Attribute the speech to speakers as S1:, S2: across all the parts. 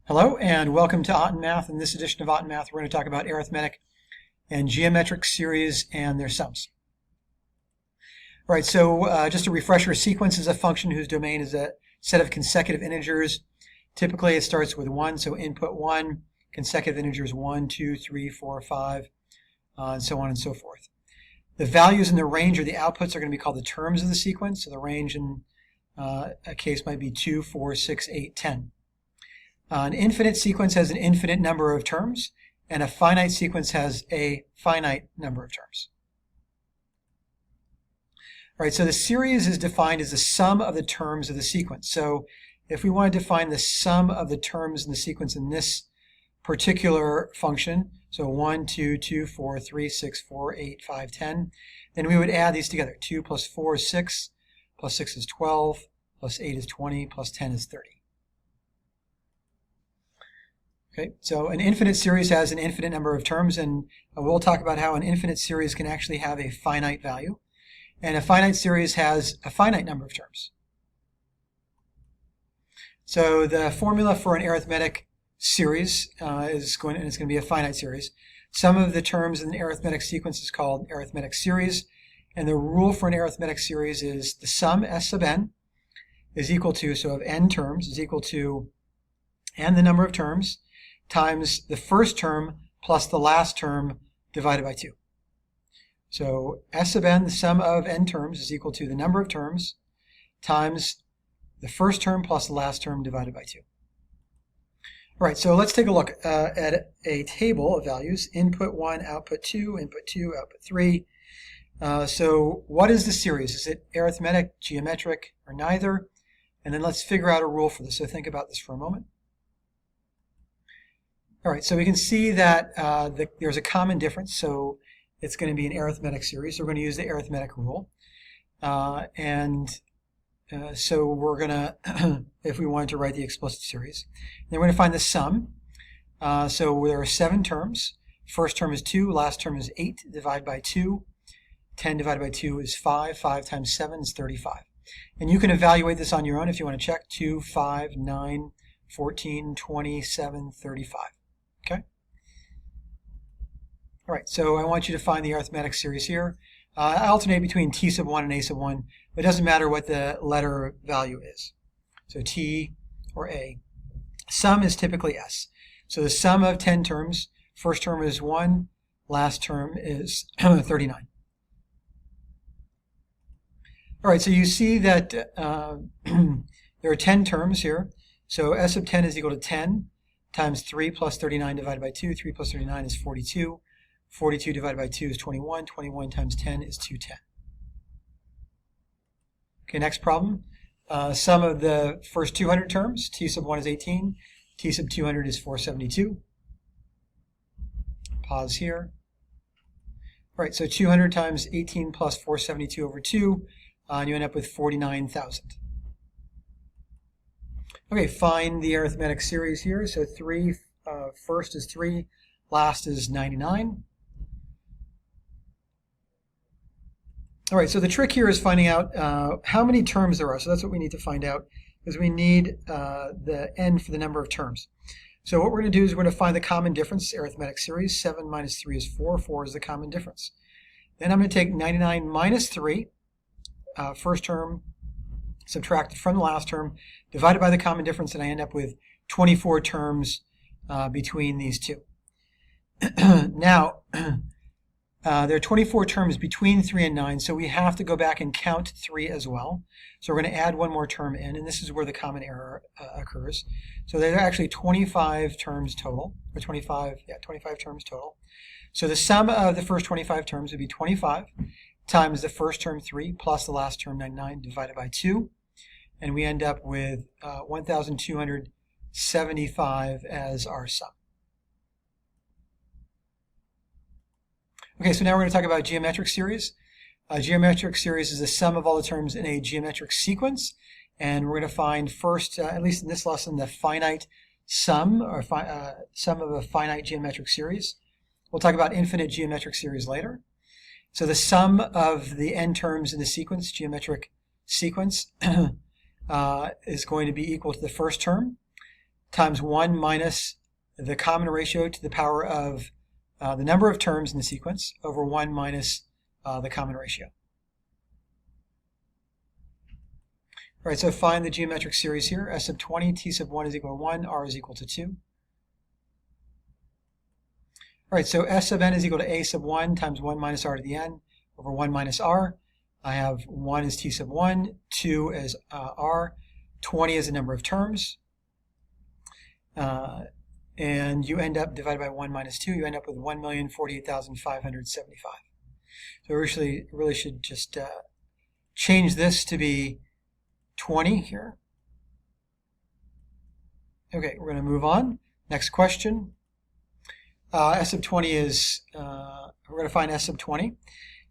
S1: Hello and welcome to Ott and Math. In this edition of Ott and Math, we're going to talk about arithmetic and geometric series and their sums. All right, so just a refresher, a sequence is a function whose domain is a set of consecutive integers. Typically, it starts with 1, so input 1, consecutive integers 1, 2, 3, 4, 5, and so on and so forth. The values in the range or the outputs are going to be called the terms of the sequence. So the range in a case might be 2, 4, 6, 8, 10. An infinite sequence has an infinite number of terms, and a finite sequence has a finite number of terms. All right, so the series is defined as the sum of the terms of the sequence. So if we want to define the sum of the terms in the sequence in this particular function, so 1, 2, 2, 4, 3, 6, 4, 8, 5, 10, then we would add these together. 2 plus 4 is 6, plus 6 is 12, plus 8 is 20, plus 10 is 30. Okay, so an infinite series has an infinite number of terms, and we'll talk about how an infinite series can actually have a finite value, and a finite series has a finite number of terms. So the formula for an arithmetic series is going to be a finite series. Some of the terms in the arithmetic sequence is called arithmetic series, and the rule for an arithmetic series is the sum S sub n is equal to, so of n terms, is equal to n the number of terms times the first term plus the last term divided by 2. So S sub n, the sum of n terms, is equal to the number of terms times the first term plus the last term divided by 2. All right, so let's take a look at a table of values. Input 1, output 2, input 2, output 3. So what is the series? Is it arithmetic, geometric, or neither? And then let's figure out a rule for this. So think about this for a moment. All right, so we can see that there's a common difference, so it's going to be an arithmetic series. So we're going to use the arithmetic rule. So we're going to, if we wanted to write the explicit series, then we're going to find the sum. So there are 7 terms. First term is 2, last term is 8, divide by 2. 10 divided by 2 is 5. 5 times 7 is 35. And you can evaluate this on your own if you want to check. 2, 5, 9, 14, 27, 35. Okay. All right, so I want you to find the arithmetic series here. I alternate between t sub 1 and a sub 1, but it doesn't matter what the letter value is. So t or a. Sum is typically s. So the sum of 10 terms, first term is 1, last term is 39. All right, so you see that there are 10 terms here. So s sub 10 is equal to 10 times 3 plus 39 divided by 2. 3 plus 39 is 42. 42 divided by 2 is 21. 21 times 10 is 210. Okay, next problem. Sum of the first 200 terms. T sub 1 is 18. T sub 200 is 472. Pause here. All right, so 200 times 18 plus 472 over 2, and you end up with 49,000. Okay, find the arithmetic series here. So 3, first is 3, last is 99. All right, so the trick here is finding out how many terms there are. So that's what we need to find out, is we need the n for the number of terms. So what we're going to do is we're going to find the common difference, arithmetic series. 7 minus 3 is 4. 4 is the common difference. Then I'm going to take 99 minus 3, first term, subtracted from the last term, divided by the common difference, and I end up with 24 terms between these two. Now, there are 24 terms between 3 and 9, so we have to go back and count 3 as well. So we're going to add one more term in, and this is where the common error occurs. So there are actually 25 terms total, or 25 terms total. So the sum of the first 25 terms would be 25 times the first term 3 plus the last term 99 divided by 2. And we end up with 1,275 as our sum. Okay, so now we're going to talk about geometric series. Geometric series is the sum of all the terms in a geometric sequence. And we're going to find first, at least in this lesson, the finite sum, or sum of a finite geometric series. We'll talk about infinite geometric series later. So the sum of the n terms in the sequence, geometric sequence, is going to be equal to the first term times 1 minus the common ratio to the power of the number of terms in the sequence over 1 minus the common ratio. All right, so find the geometric series here. S sub 20, t sub 1 is equal to 1, r is equal to 2. All right, so S sub n is equal to a sub 1 times 1 minus r to the n over 1 minus r. I have 1 is t sub 1, 2 is r, 20 is the number of terms. And you end up, divided by 1 minus 2, you end up with 1,048,575. So we really should just change this to be 20 here. Okay, we're going to move on. Next question. S sub 20 is, we're going to find S sub 20.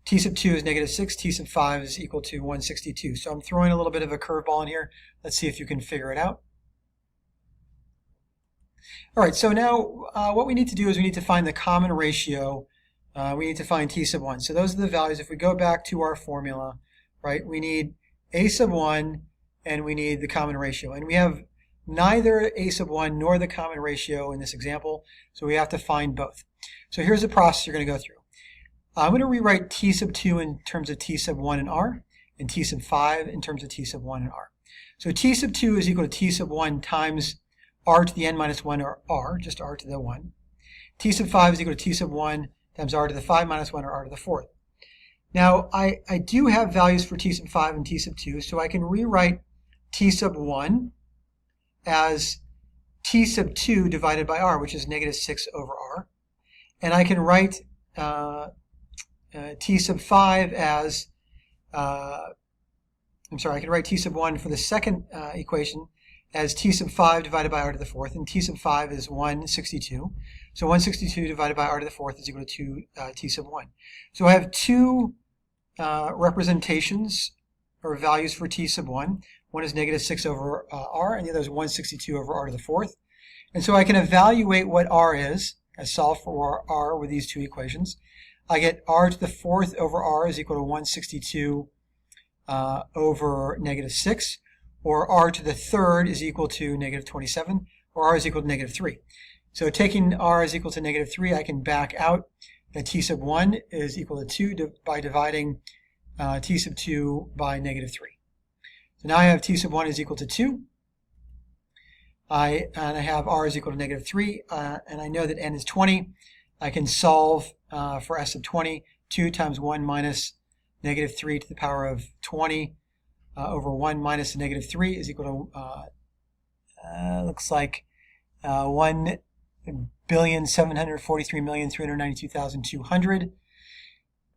S1: T sub 2 is negative 6. T sub 5 is equal to 162. So I'm throwing a little bit of a curveball in here. Let's see if you can figure it out. All right, so now what we need to do is we need to find the common ratio. We need to find t sub 1. So those are the values. If we go back to our formula, right, we need a sub 1 and we need the common ratio. And we have neither a sub 1 nor the common ratio in this example, so we have to find both. So here's the process you're going to go through. I'm going to rewrite t sub 2 in terms of t sub 1 and r, and t sub 5 in terms of t sub 1 and r. So t sub 2 is equal to t sub 1 times r to the n minus 1, or r, just r to the 1. T sub 5 is equal to t sub 1 times r to the 5 minus 1, or r to the 4th. Now, I do have values for t sub 5 and t sub 2, so I can rewrite t sub 1 as t sub 2 divided by r, which is negative 6 over r. And I can write t sub 5 as, I can write t sub 1 for the second equation as t sub 5 divided by r to the 4th, and t sub 5 is 162. So 162 divided by r to the 4th is equal to t sub 1. So I have two representations or values for t sub 1. One is negative 6 over r, and the other is 162 over r to the 4th. And so I can evaluate what r is. I solve for r with these two equations. I get r to the 4th over r is equal to 162 over negative 6, or r to the 3rd is equal to negative 27, or r is equal to negative 3. So taking r is equal to negative 3, I can back out that t sub 1 is equal to 2 by dividing t sub 2 by negative 3. So now I have t sub 1 is equal to 2, and I have r is equal to negative 3, and I know that n is 20. I can solve for s sub 20. 2 times 1 minus negative 3 to the power of 20 over 1 minus the negative 3 is equal to, looks like 1,743,392,200.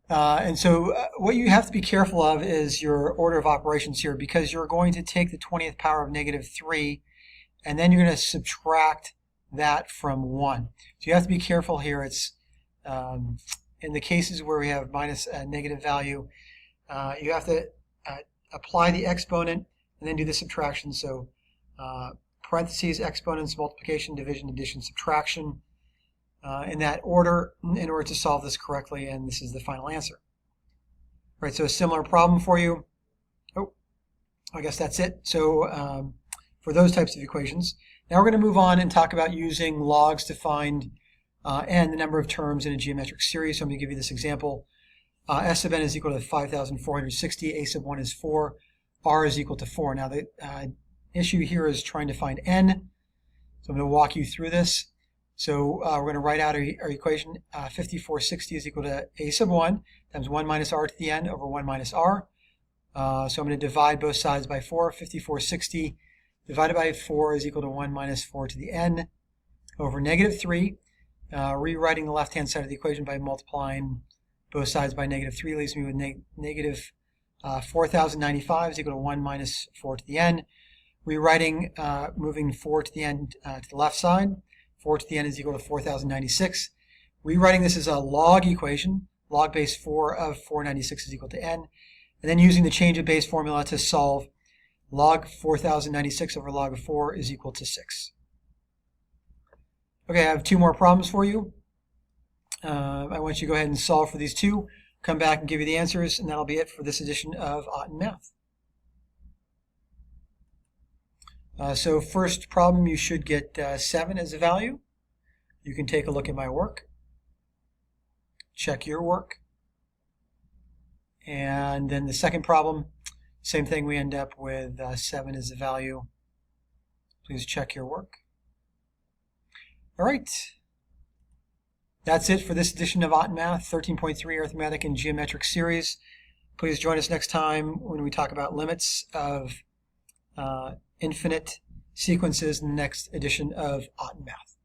S1: And so what you have to be careful of is your order of operations here, because you're going to take the 20th power of negative 3, and then you're going to subtract that from 1. So you have to be careful here. It's in the cases where we have minus a negative value, you have to apply the exponent and then do the subtraction. So parentheses, exponents, multiplication, division, addition, subtraction, in that order in order to solve this correctly, and this is the final answer. All right, so a similar problem for you. Oh, I guess that's it. So for those types of equations. Now we're going to move on and talk about using logs to find n, the number of terms in a geometric series. So I'm going to give you this example. S sub n is equal to 5,460, a sub 1 is 4, r is equal to 4. Now the issue here is trying to find n. So I'm going to walk you through this. So we're going to write out our equation. 5460 is equal to a sub 1 times 1 minus r to the n over 1 minus r. So I'm going to divide both sides by 4. 5460 divided by 4 is equal to 1 minus 4 to the n over negative 3. Rewriting the left-hand side of the equation by multiplying both sides by negative 3 leaves me with negative 4,095 is equal to 1 minus 4 to the n. Rewriting, moving 4 to the n to the left side. 4 to the n is equal to 4,096. Rewriting this as a log equation. Log base 4 of 496 is equal to n. And then using the change of base formula to solve log 4,096 over log of 4 is equal to 6. Okay, I have two more problems for you. I want you to go ahead and solve for these two, come back and give you the answers, and that'll be it for this edition of Otten Math. So first problem, you should get 7 as a value. You can take a look at my work, check your work. And then the second problem, same thing, we end up with 7 as a value. Please check your work. All right. That's it for this edition of Math 13.3 Arithmetic and Geometric Series. Please join us next time when we talk about limits of infinite sequences in the next edition of Math.